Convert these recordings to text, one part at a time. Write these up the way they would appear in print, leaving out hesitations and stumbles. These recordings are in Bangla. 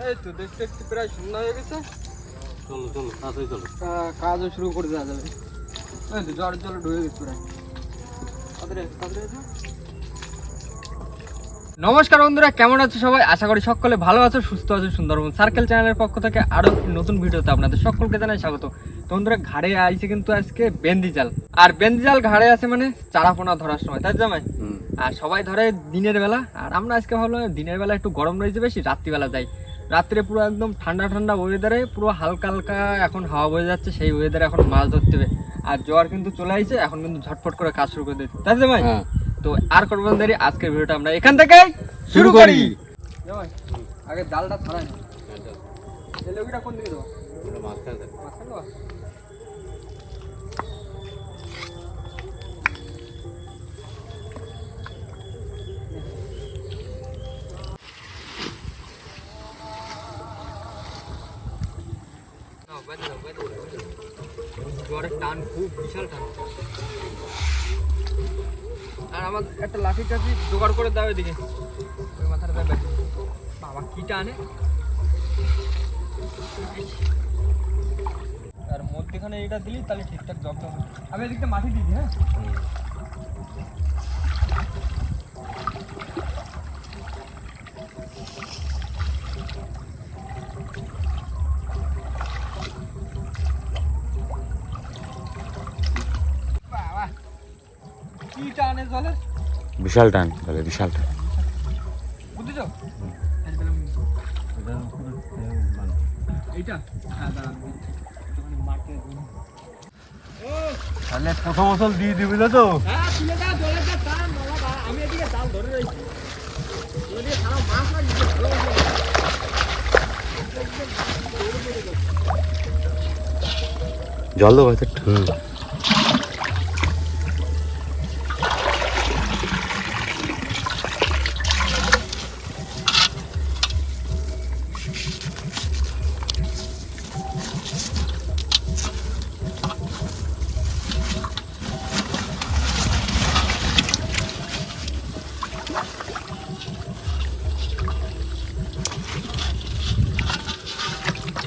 এই তো দেখতে দেখতে প্রায় সন্ধ্যা হয়ে গেছে। চলো চলো তাড়াতাড়ি চলো, কাজও শুরু করে দেওয়া যাবে। এই তো জ্বর জল ঢুকে গেছে প্রায়। তাড়াতাড়ি এসো। নমস্কার বন্ধুরা, কেমন আছো সবাই? আশা করি সকলে ভালো আছো, সুস্থ আছো। সুন্দরবন সার্কেল চ্যানেলের পক্ষ থেকে আরো একটি নতুন ভিডিওতে আপনাদের সকলকে জানাই স্বাগত। তো বন্ধুরা, ঘাড়ে আইছে কিন্তু আজকে বেন্দি জাল। আর বেন্দি জাল ঘাড়ে আছে মানে চারাপোনা ধরার সময়, তাই জামাই? আর সবাই ধরে দিনের বেলা, আর আমরা আজকে ভাবলাম দিনের বেলা একটু গরম রয়েছে বেশি, রাত্রিবেলা যাই। রাত্রে পুরো একদম ঠান্ডা ঠান্ডা ওয়েদারে, পুরো হালকা হালকা এখন হাওয়া বয়ে যাচ্ছে, সেই ওয়েদারে এখন মাছ ধরতে হবে। আর জ্বর কিন্তু চলে আসছে, এখন কিন্তু ঝটফট করে কাজ শুরু করে দিতে, তাই জামাই? তো আর করবো না দেরি, আজকের ভিডিওটা আমরা এখান থেকে শুরু করি। জামাই আগে জালটা ছাড়াই না, এই লগিটা কোন দিকে দেবো? মাঝখানে দেবো। জ্বরের টান খুব বিশাল টান। আর আমার একটা লাঠি টাঠি জোগাড় করে দাও এদিকে, ওই মাথাটা দেবে। বাবা কি টানে! আর মধ্যেখানে এটা দিলি তাহলে ঠিকঠাক জব হবে। আমি এদিকটা মাটি দিই, হ্যাঁ? বাবা কি টানে জলের! বিশাল টান বলে, বিশাল টান। বুঝেছ এইটা? হ্যাঁ দাঁড়ান, তাহলে প্রথম বছর দিয়ে দিবি না তো? হ্যাঁ তুলে দাও, জলের যা টান বাবা। আমি এদিকে জাল ধরে রয়েছি, এদিকে সারা মাছ লাগছে। জল দেবো হয়তো।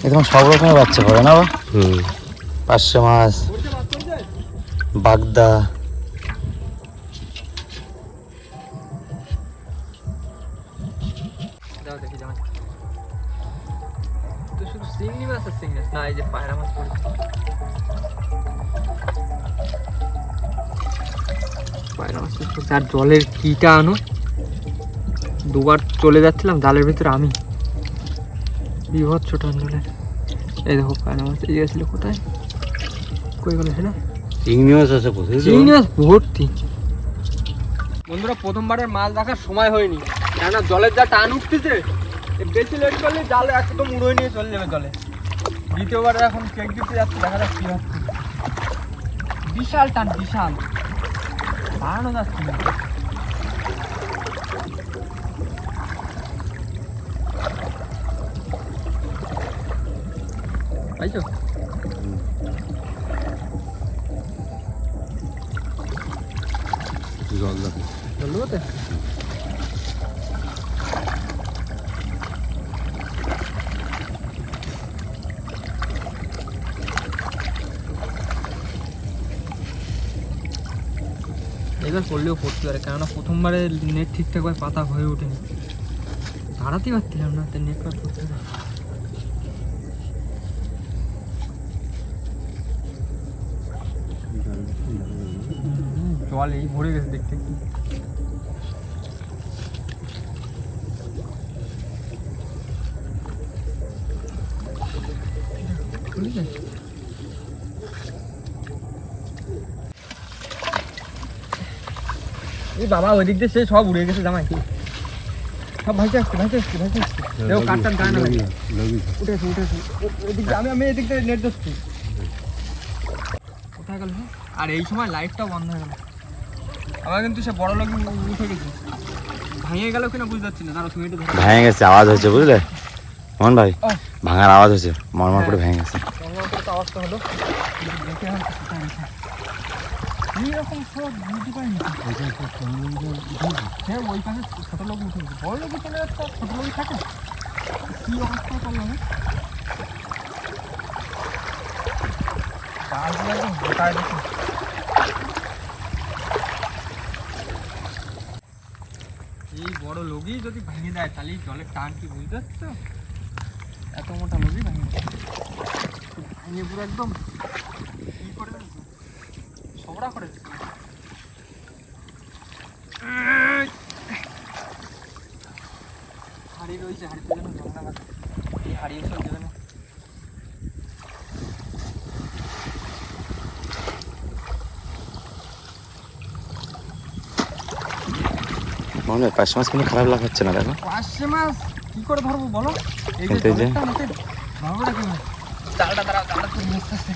এরকম সব রকমের বাচ্চা পড়ে না? পার্শে মাছ, বাগদা, দেখি জামাই তো শুধু চিংড়ি মাছ আর চিংড়ি মাছ না, এই যে পায়রা মাছ পড়েছে। পায়রা মাছ পড়ছে। আর জলের কিটা আনো, দুবার চলে যাচ্ছিলাম জালের ভিতরে আমি, বিভৎস টান জলের। এই দেখো পায়রা মাছ এই গেছিল, কোথায় কই গেল সেটা? চিংড়ি মাছ আছে, চিংড়ি মাছ ভর্তি। বন্ধুরা, প্রথমবারের মাছ দেখার সময় হয়নি, কেননা জলের যা টান উঠতেছে, বেশি লেট করলে জাল একদম উড়োয় নিয়ে চলে যাবে জলে। দ্বিতীয়বারে এখন চেক দিতে যাচ্ছে, দেখা যাক কি হচ্ছে। বিশাল টান, বিশাল, বাড়ানো যাচ্ছে না। পাইছো? জল দেবো, জল দেবোতে? এবার করলেও পড়তে পারে, কেননা প্রথমবারে নেট ঠিকঠাক ভাবে পাতা হয়ে ওঠেনি, হারাতেই পারছিলাম না, তো নেট পড়তে পারে। জল এই ভরে গেছে দেখতে। এই বাবা ওই দিক দিয়ে সে সব উড়ে গেছে জামাই, সব ভাইতে আসছে, ভাইতে আসছে, ভাইতে আসছে। দেখো কাঠটার গায়ে না লাগে, উঠেছে উঠেছে। আমি এদিক দিয়ে নেট ধরছি, কোথায় গেল? আর এই সময় লাইটটাও বন্ধ হয়ে গেল। আবার কিন্তু সে বড় লোক উঠে গেছে, ভাঙিয়ে গেল কিনা বুঝতে পারছি না। তারা তুমি একটু ভেঙে গেছে, আওয়াজ হয়েছে বুঝলে মোহন ভাই, ভাঙার আওয়াজ হয়েছে, মরমর করে ভেঙে গেছে। আওয়াজটা হলো, দেখে এইরকম সব বুঝতে পারি না। হ্যাঁ ওই পাশে ছোটো লোক উঠে গেছে, বড় লোকই চলে যাচ্ছে, ছোটো লোকই থাকে। কি অবস্থা করলো না গাছগুলো একদম গোটায় দেখি। এই বড় লগি যদি ভেঙে দেয় তাহলে জলের টান কি বুঝতে পারছো? এত মোটা লগি ভেঙে ভেঙে পুরো একদম কি করে সবড়া করে দিচ্ছে। হাড়ি রয়েছে, হাড়িতে যেন জল না বাজে। এই হাড়ি সব দেবে না। মনে হয় 5 মাস কিন্তু খারাপ লাগাচ্ছে না দেখো। 5 মাস কি করে ধরবো বলো? এই যে কিন্তু এই যে জলটা আমাকে ধরবোটা কি মানে? জালটা দাঁড়াও, জালটা তুলে নিয়ে আসতে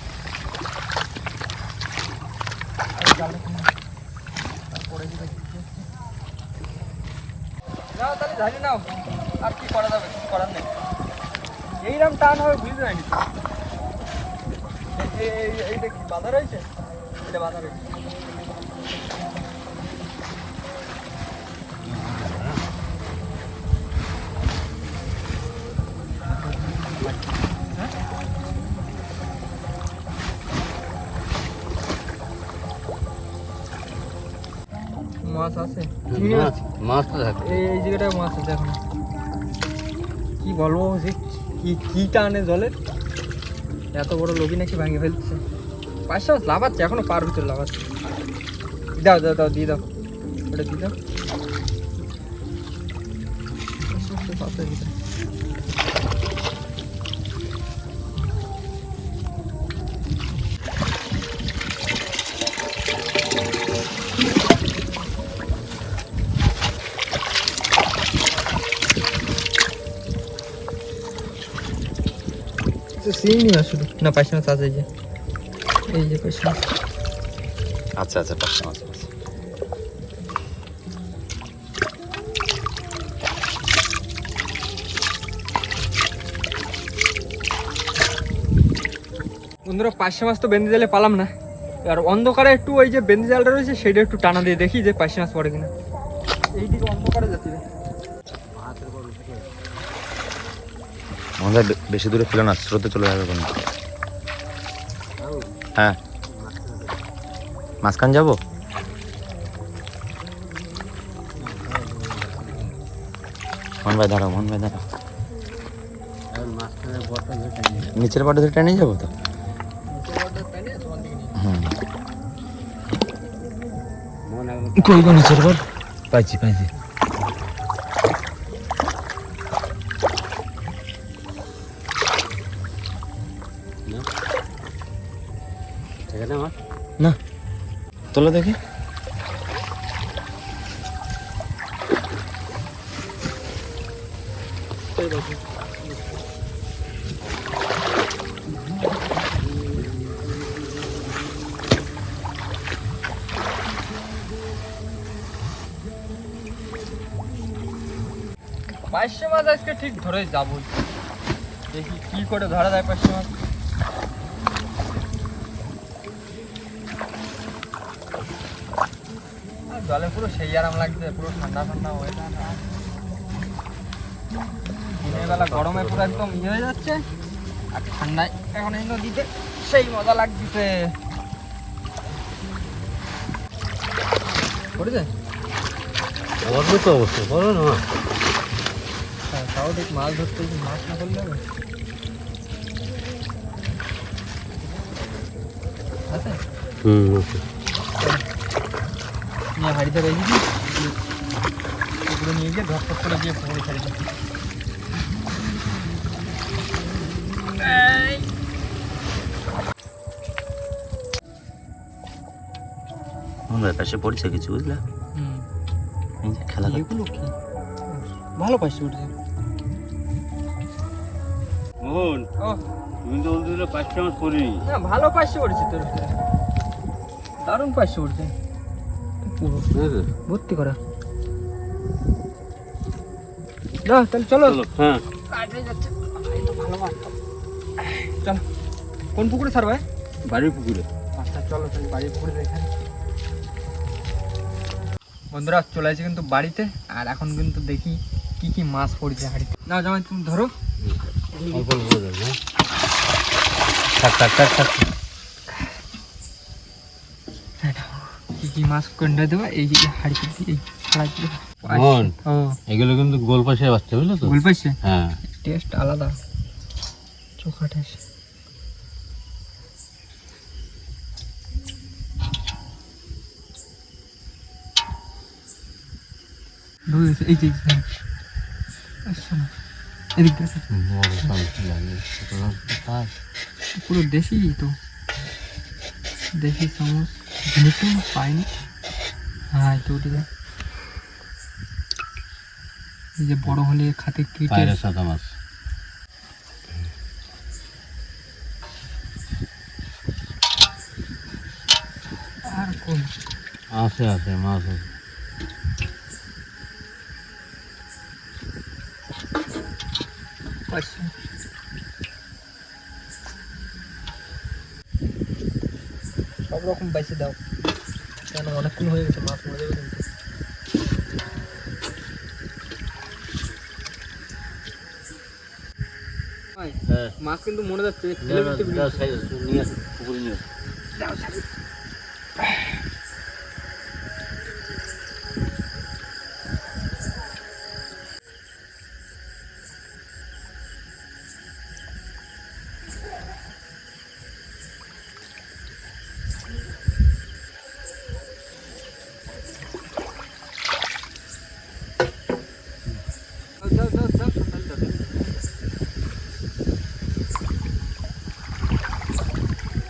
জালটা তুলে পড়ে যাবে। নাও তাহলে ঝাড়ি নাও, আর কি করা যাবে? কিছু করার নেই। এইরকম টান হবে বুঝতে পারিনি তো। এইটা কি বাধা রয়েছে? এটা বাধা রয়েছে। মাছ আছে, চিংড়ি মাছ, মাছ তো থাকে। এই জায়গাটায় মাছ আছে এখন। কি বলবো যে কি টানে জলের, এত বড় লগি নাকি ভাঙে ফেলছে। 5 মাস লাভাচ্ছে, এখনো পার ভিতরে লাভাচ্ছে। দাও দাও দাও, দিয়ে দাও, ওটা দিয়ে দাও। চিংড়ি মাছ শুধু না, 5 মাস আছে। এই যে 5 মাছ। আচ্ছা আচ্ছা, 5 মাস আছে। বন্ধুরা 5 মাস তো বেঁধে জালে পালাম না, আর অন্ধকারে একটু ওই যে বেঁধে জালটা রয়েছে সেটা একটু টানা দিয়ে দেখি যে 5 মাস পরে কিনা। এইদিকে অন্ধকারে যাচ্ছি রে। আমাদের বেশি দূরে ছিল না, স্রোতে চলে যাবে কোনো। হ্যাঁ, মাঝখান যাবো। মোহন ভাই দাঁড়াও, মোহন ভাই দাঁড়াও। নিচের পাটে ধরে টেনে যাবো তো। কই গো নিচের পাট? পাইছি পাইছি। না তোলো দেখি। পাঁচশো মাছ আজকে ঠিক ধরে যাবো, দেখি কি করে ধরা যায় 500 মাছ। জলে পুরো সেই আরাম লাগছে, পুরো ঠান্ডা ঠান্ডা ওয়েদার। দিনের বেলা গরমে পুরো একদম ইয়ে হয়ে যাচ্ছে, আর ঠান্ডায় এখন এই নদীতে সেই মজা লাগতেছে। করেছে তো অবশ্যই বলো না। তাও ঠিক মাছ ধরতে, মাছ না ধরলে হবে। আছে নিয়ে হাড়িতে রেখেছি, ওগুলো নিয়ে গিয়ে ধর করে গিয়ে পুকুরে ছেড়ে দিই। পাশে পড়ছে কিছু বুঝলা, খেলা এগুলো কি ভালো পাইছি উঠছে। মোহন, ও তুমি তো বলছিলে 5 মাস পরিনি। না, ভালো পাইছে উঠছে তোর, দারুণ পাইছে উঠছে, পুরো ভর্তি করা। না তাহলে চলো। হ্যাঁ, কাটে যাচ্ছে, এই তো ভালো মাছ। চলো, কোন পুকুরে ছাড়বে? বাড়ির পুকুরে। আচ্ছা চলো তাহলে বাড়ির পুকুরে দেখান। বন্ধুরা চলে আসছে কিন্তু বাড়িতে, আর এখন কিন্তু দেখি কি কি মাছ পড়েছে হাড়িতে। না জামাই তুমি ধরো, অল্প অল্প করে দেবে, হ্যাঁ থাক থাক থাক থাক। কি কি মাছ কোনটা দেবো এই যে হাড়ি দিয়ে এই ছাড়া দিয়ে মোহন, ও এগুলো কিন্তু গোল পাশে বাচ্চা বুঝলো তো? ভুল পাইছে হ্যাঁ টেস্ট আলাদা চোখা টেস্ট ঢুকেছে এই যে আচ্ছা এদিক দিয়ে পুরো দেশি তো দেশি চামচ জিনিসটা পাইনি হ্যাঁ তো উঠে যায় এই যে বড় হলে খাতে কেটে পায়রা সাদা মাছ। আর কোন আছে আছে মাছ আছে। পাইছে সব রকম পাইছে দাও কেন অনেকক্ষণ হয়ে গেছে মাছ মরে যাবে কিন্তু ভাই হ্যাঁ মাছ কিন্তু মরে যাচ্ছে নিয়ে আসো পুকুরে নিয়ে আসো।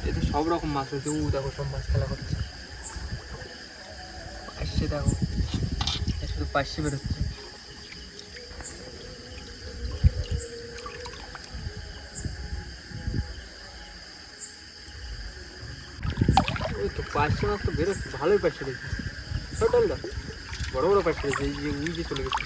এতে সব রকম মাছ হয়েছে ও দেখো সব মাছ খেলা করছে পাইছে দেখো এ শুধু পাইছে বেরোচ্ছে ওই তো পাইছে মাছ তো বেরোচ্ছে ভালোই পাইছে দেখি ছোটলটা বড় বড় পাইছে এই যে উই যে চলে গেছে